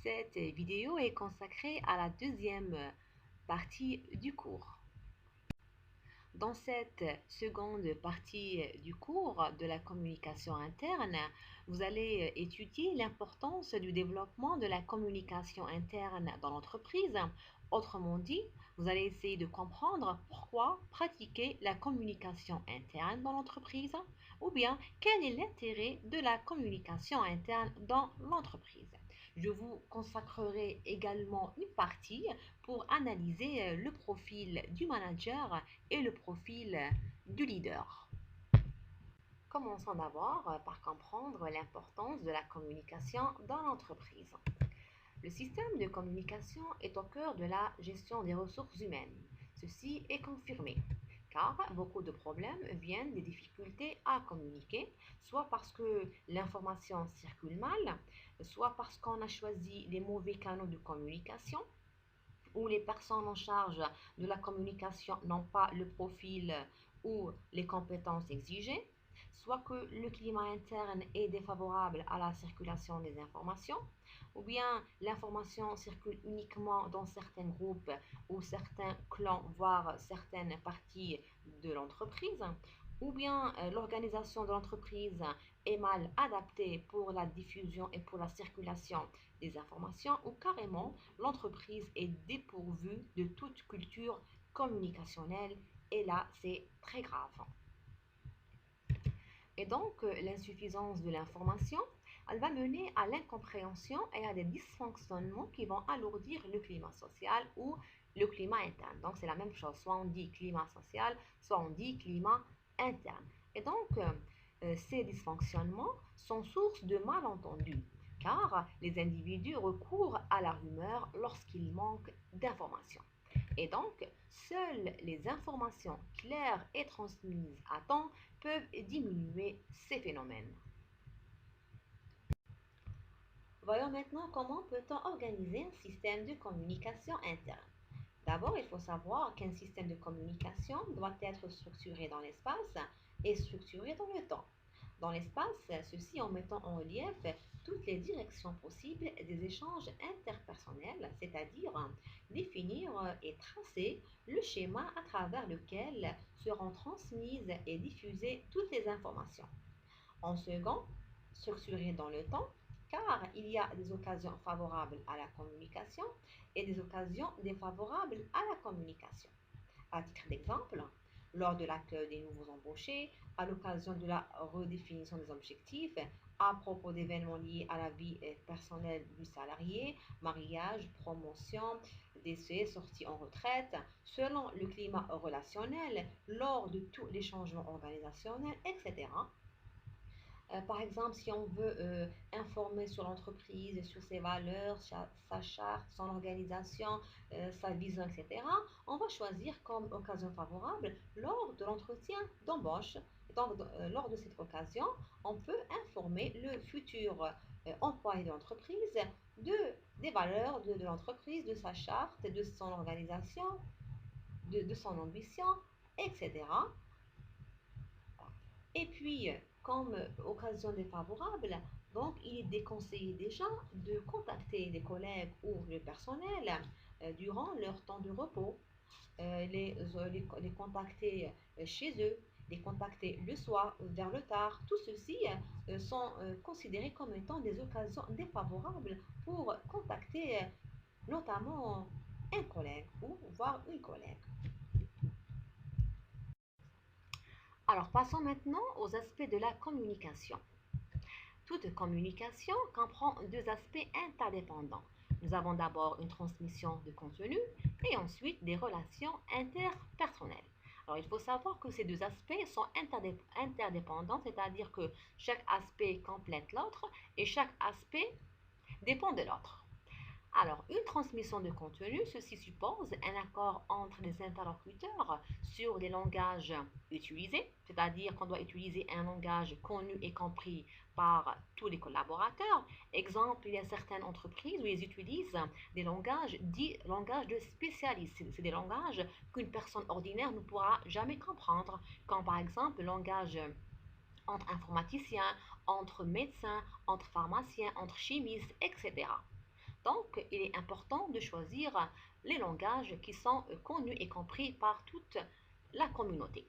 Cette vidéo est consacrée à la deuxième partie du cours. Dans cette seconde partie du cours de la communication interne, vous allez étudier l'importance du développement de la communication interne dans l'entreprise. Autrement dit, vous allez essayer de comprendre pourquoi pratiquer la communication interne dans l'entreprise ou bien quel est l'intérêt de la communication interne dans l'entreprise. Je vous consacrerai également une partie pour analyser le profil du manager et le profil du leader. Commençons d'abord par comprendre l'importance de la communication dans l'entreprise. Le système de communication est au cœur de la gestion des ressources humaines. Ceci est confirmé, car beaucoup de problèmes viennent des difficultés à communiquer, soit parce que l'information circule mal, soit parce qu'on a choisi les mauvais canaux de communication, où les personnes en charge de la communication n'ont pas le profil ou les compétences exigées, soit que le climat interne est défavorable à la circulation des informations, ou bien l'information circule uniquement dans certains groupes ou certains clans, voire certaines parties de l'entreprise, ou bien l'organisation de l'entreprise est mal adaptée pour la diffusion et pour la circulation des informations, ou carrément l'entreprise est dépourvue de toute culture communicationnelle, et là c'est très grave. Et donc l'insuffisance de l'information, elle va mener à l'incompréhension et à des dysfonctionnements qui vont alourdir le climat social ou le climat interne. Donc c'est la même chose, soit on dit climat social, soit on dit climat interne. Et donc ces dysfonctionnements sont source de malentendus, car les individus recourent à la rumeur lorsqu'il manque d'informations. Et donc, seules les informations claires et transmises à temps peuvent diminuer ces phénomènes. Voyons maintenant comment peut-on organiser un système de communication interne. D'abord, il faut savoir qu'un système de communication doit être structuré dans l'espace et structuré dans le temps. Dans l'espace, ceci en mettant en relief toutes les directions possibles des échanges interpersonnels, c'est-à-dire définir et tracer le schéma à travers lequel seront transmises et diffusées toutes les informations. En second, structuré dans le temps, car il y a des occasions favorables à la communication et des occasions défavorables à la communication. À titre d'exemple, lors de l'accueil des nouveaux embauchés, à l'occasion de la redéfinition des objectifs, à propos d'événements liés à la vie personnelle du salarié, mariage, promotion, décès, sortie en retraite, selon le climat relationnel, lors de tous les changements organisationnels, etc. Par exemple, si on veut informer sur l'entreprise, sur ses valeurs, sa charte, son organisation, sa vision, etc., on va choisir comme occasion favorable lors de l'entretien d'embauche. Donc, lors de cette occasion, on peut informer le futur employé de l'entreprise des valeurs de l'entreprise, de sa charte, de son organisation, de son ambition, etc. Et puis, comme occasion défavorable, donc il est déconseillé déjà de contacter des collègues ou le personnel durant leur temps de repos, les contacter chez eux, les contacter le soir, vers le tard. Tout ceci sont considérés comme étant des occasions défavorables pour contacter notamment un collègue ou voire une collègue. Alors passons maintenant aux aspects de la communication. Toute communication comprend deux aspects interdépendants. Nous avons d'abord une transmission de contenu et ensuite des relations interpersonnelles. Alors il faut savoir que ces deux aspects sont interdépendants, c'est-à-dire que chaque aspect complète l'autre et chaque aspect dépend de l'autre. Alors, une transmission de contenu, ceci suppose un accord entre les interlocuteurs sur les langages utilisés, c'est-à-dire qu'on doit utiliser un langage connu et compris par tous les collaborateurs. Exemple, il y a certaines entreprises où ils utilisent des langages dits langages de spécialistes. C'est des langages qu'une personne ordinaire ne pourra jamais comprendre, comme par exemple le langage entre informaticiens, entre médecins, entre pharmaciens, entre chimistes, etc. Donc, il est important de choisir les langages qui sont connus et compris par toute la communauté.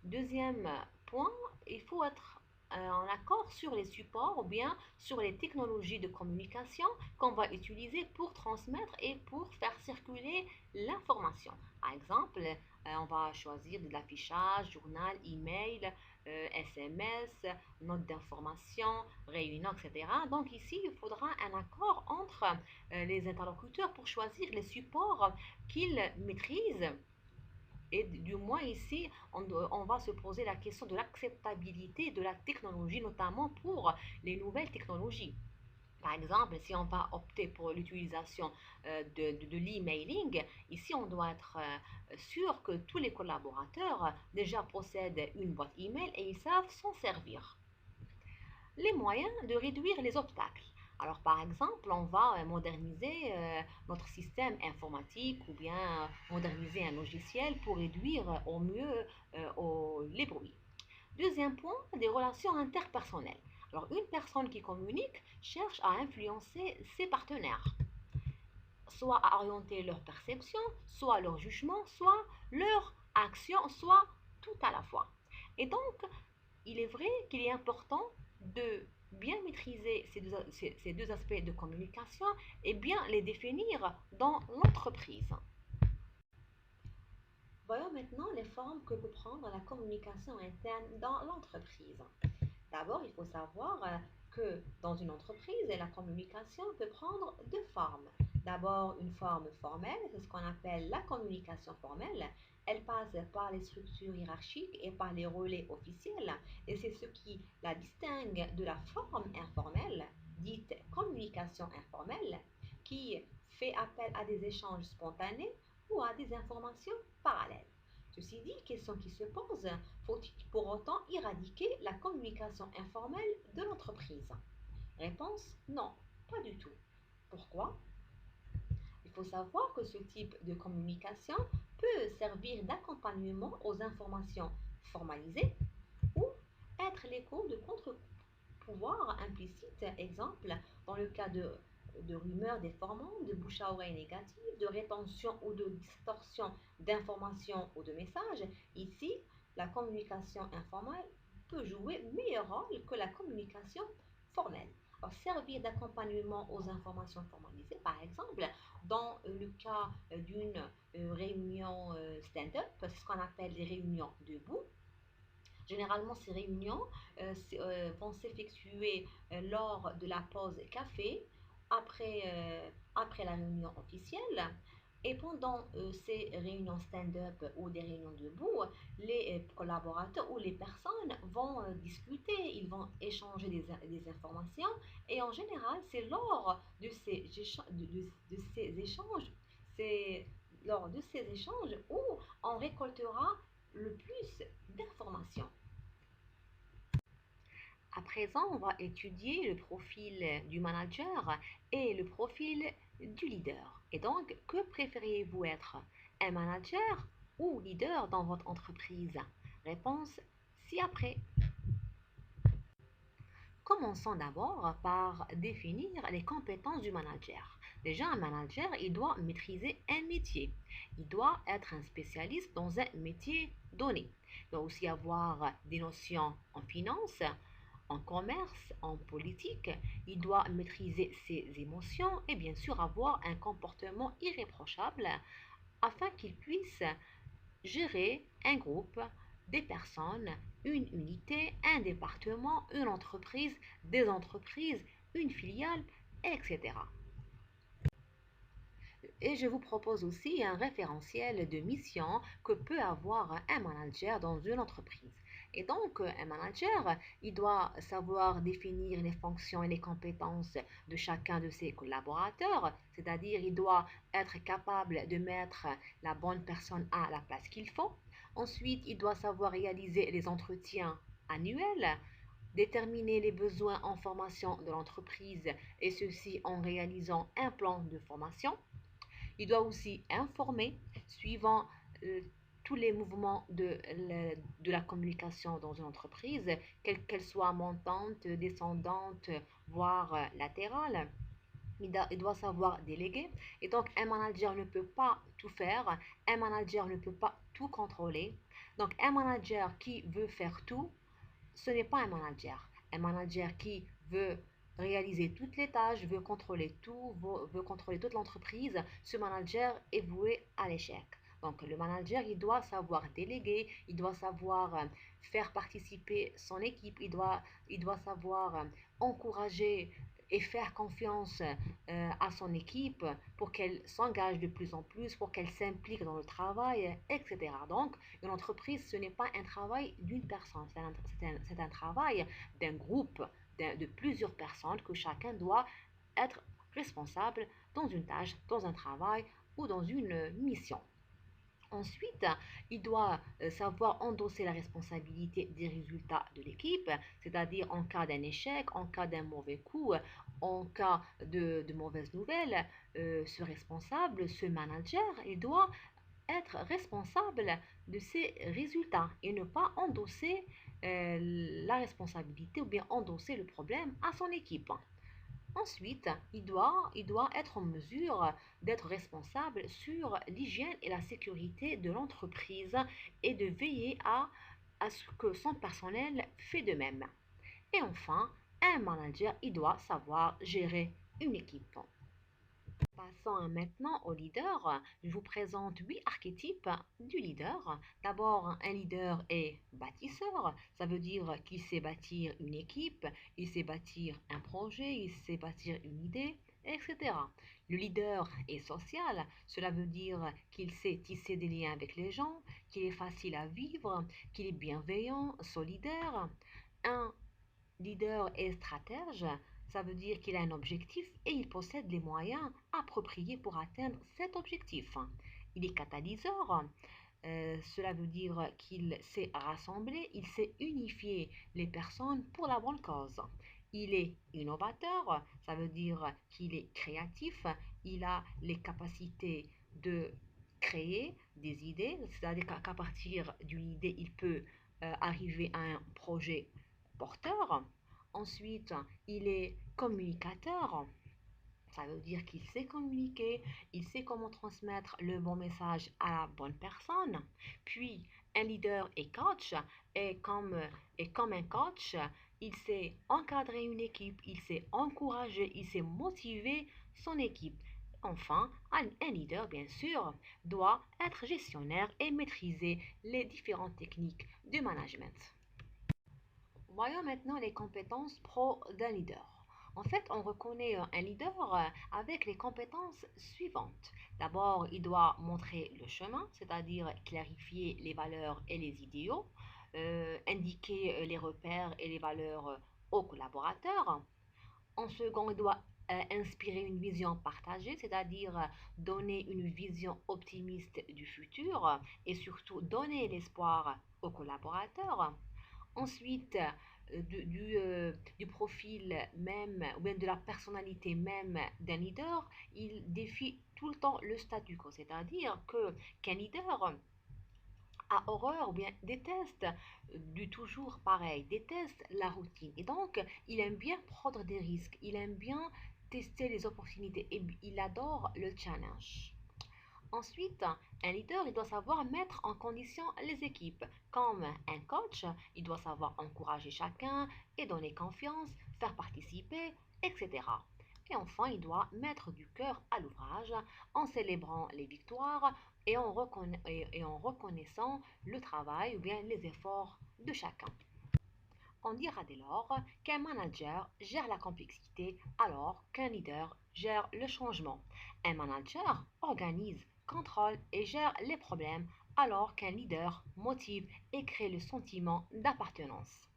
Deuxième point, il faut être en accord sur les supports ou bien sur les technologies de communication qu'on va utiliser pour transmettre et pour faire circuler l'information. Par exemple, on va choisir de l'affichage, journal, email, SMS, notes d'information, réunion, etc. Donc ici, il faudra un accord entre les interlocuteurs pour choisir les supports qu'ils maîtrisent. Et du moins ici, on va se poser la question de l'acceptabilité de la technologie, notamment pour les nouvelles technologies. Par exemple, si on va opter pour l'utilisation de l'emailing, ici on doit être sûr que tous les collaborateurs déjà possèdent une boîte email et ils savent s'en servir. Les moyens de réduire les obstacles. Alors, par exemple, on va moderniser notre système informatique ou bien moderniser un logiciel pour réduire au mieux les bruits. Deuxième point, des relations interpersonnelles. Alors, une personne qui communique cherche à influencer ses partenaires, soit à orienter leur perception, soit leur jugement, soit leur action, soit tout à la fois. Et donc, il est vrai qu'il est important de bien maîtriser ces deux aspects de communication et bien les définir dans l'entreprise. Voyons maintenant les formes que peut prendre la communication interne dans l'entreprise. D'abord, il faut savoir que dans une entreprise, la communication peut prendre deux formes. D'abord, une forme formelle, c'est ce qu'on appelle la communication formelle. Elle passe par les structures hiérarchiques et par les relais officiels, et c'est ce qui la distingue de la forme informelle, dite communication informelle, qui fait appel à des échanges spontanés ou à des informations parallèles. Ceci dit, question qui se pose, faut-il pour autant éradiquer la communication informelle de l'entreprise? Réponse, non, pas du tout. Pourquoi? Il faut savoir que ce type de communication peut servir d'accompagnement aux informations formalisées ou être l'écho de contre-pouvoirs implicites. Exemple, dans le cas de rumeurs déformantes, de bouche à oreille négative, de rétention ou de distorsion d'informations ou de messages. Ici, la communication informelle peut jouer meilleur rôle que la communication formelle. Alors, servir d'accompagnement aux informations formalisées, par exemple, dans le cas d'une réunion stand-up, c'est ce qu'on appelle les réunions debout. Généralement, ces réunions vont s'effectuer lors de la pause café, après la réunion officielle. Et pendant ces réunions stand-up ou des réunions debout, les collaborateurs ou les personnes vont discuter, ils vont échanger des informations. Et en général, c'est lors de ces échanges, c'est lors de ces échanges où on récoltera le plus d'informations. À présent, on va étudier le profil du manager et le profil du leader. Et donc, que préfériez-vous être? Un manager ou leader dans votre entreprise? Réponse ci-après. Commençons d'abord par définir les compétences du manager. Déjà, un manager, il doit maîtriser un métier. Il doit être un spécialiste dans un métier donné. Il doit aussi avoir des notions en finance, en commerce, en politique. Il doit maîtriser ses émotions et bien sûr avoir un comportement irréprochable afin qu'il puisse gérer un groupe, des personnes, une unité, un département, une entreprise, des entreprises, une filiale, etc. Et je vous propose aussi un référentiel de mission que peut avoir un manager dans une entreprise. Et donc, un manager, il doit savoir définir les fonctions et les compétences de chacun de ses collaborateurs, c'est-à-dire il doit être capable de mettre la bonne personne à la place qu'il faut. Ensuite, il doit savoir réaliser les entretiens annuels, déterminer les besoins en formation de l'entreprise et ceci en réalisant un plan de formation. Il doit aussi informer suivant tous les mouvements de la communication dans une entreprise, quelle qu'elle soit montante, descendante, voire latérale. Il doit savoir déléguer. Et donc, un manager ne peut pas tout faire. Un manager ne peut pas tout contrôler. Donc, un manager qui veut faire tout, ce n'est pas un manager. Un manager qui veut réaliser toutes les tâches, veut contrôler tout, veut contrôler toute l'entreprise, ce manager est voué à l'échec. Donc le manager, il doit savoir déléguer, il doit savoir faire participer son équipe, il doit savoir encourager et faire confiance à son équipe pour qu'elle s'engage de plus en plus, pour qu'elle s'implique dans le travail, etc. Donc, une entreprise, ce n'est pas un travail d'une personne, c'est un travail d'un groupe, de plusieurs personnes que chacun doit être responsable dans une tâche, dans un travail ou dans une mission. Ensuite, il doit savoir endosser la responsabilité des résultats de l'équipe, c'est-à-dire en cas d'un échec, en cas d'un mauvais coup, en cas de mauvaises nouvelles, ce responsable, ce manager, il doit être responsable de ses résultats et ne pas endosser la responsabilité ou bien endosser le problème à son équipe. Ensuite, il doit être en mesure d'être responsable sur l'hygiène et la sécurité de l'entreprise et de veiller à ce que son personnel fait de même. Et enfin, un manager, il doit savoir gérer une équipe. Passons maintenant au leader. Je vous présente 8 archétypes du leader. D'abord, un leader est bâtisseur. Ça veut dire qu'il sait bâtir une équipe, il sait bâtir un projet, il sait bâtir une idée, etc. Le leader est social. Cela veut dire qu'il sait tisser des liens avec les gens, qu'il est facile à vivre, qu'il est bienveillant, solidaire. Un leader est stratège, ça veut dire qu'il a un objectif et il possède les moyens appropriés pour atteindre cet objectif. Il est catalyseur, cela veut dire qu'il sait rassembler, il sait unifier les personnes pour la bonne cause. Il est innovateur, ça veut dire qu'il est créatif, il a les capacités de créer des idées, c'est-à-dire qu'à partir d'une idée, il peut arriver à un projet porteur. Ensuite, il est communicateur. Ça veut dire qu'il sait communiquer, il sait comment transmettre le bon message à la bonne personne. Puis, un leader est coach et comme un coach, il sait encadrer une équipe, il sait encourager, il sait motiver son équipe. Enfin, un leader, bien sûr, doit être gestionnaire et maîtriser les différentes techniques de management. Voyons maintenant les compétences pro d'un leader. En fait, on reconnaît un leader avec les compétences suivantes. D'abord, il doit montrer le chemin, c'est-à-dire clarifier les valeurs et les idéaux, indiquer les repères et les valeurs aux collaborateurs. En second, il doit inspirer une vision partagée, c'est-à-dire donner une vision optimiste du futur et surtout donner l'espoir aux collaborateurs. Ensuite, du profil même, ou bien de la personnalité même d'un leader, il défie tout le temps le statu quo, c'est-à-dire qu'un leader a horreur ou bien déteste du toujours pareil, déteste la routine. Et donc, il aime bien prendre des risques, il aime bien tester les opportunités et il adore le challenge. Ensuite, un leader, il doit savoir mettre en condition les équipes. Comme un coach, il doit savoir encourager chacun et donner confiance, faire participer, etc. Et enfin, il doit mettre du cœur à l'ouvrage en célébrant les victoires et en reconnaissant le travail ou bien les efforts de chacun. On dira dès lors qu'un manager gère la complexité alors qu'un leader gère le changement. Un manager organise, contrôle et gère les problèmes alors qu'un leader motive et crée le sentiment d'appartenance.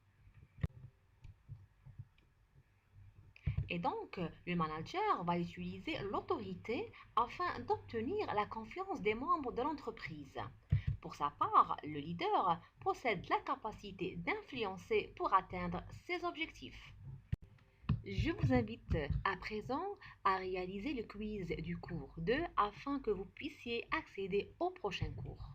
Et donc, le manager va utiliser l'autorité afin d'obtenir la confiance des membres de l'entreprise. Pour sa part, le leader possède la capacité d'influencer pour atteindre ses objectifs. Je vous invite à présent à réaliser le quiz du cours 2 afin que vous puissiez accéder au prochain cours.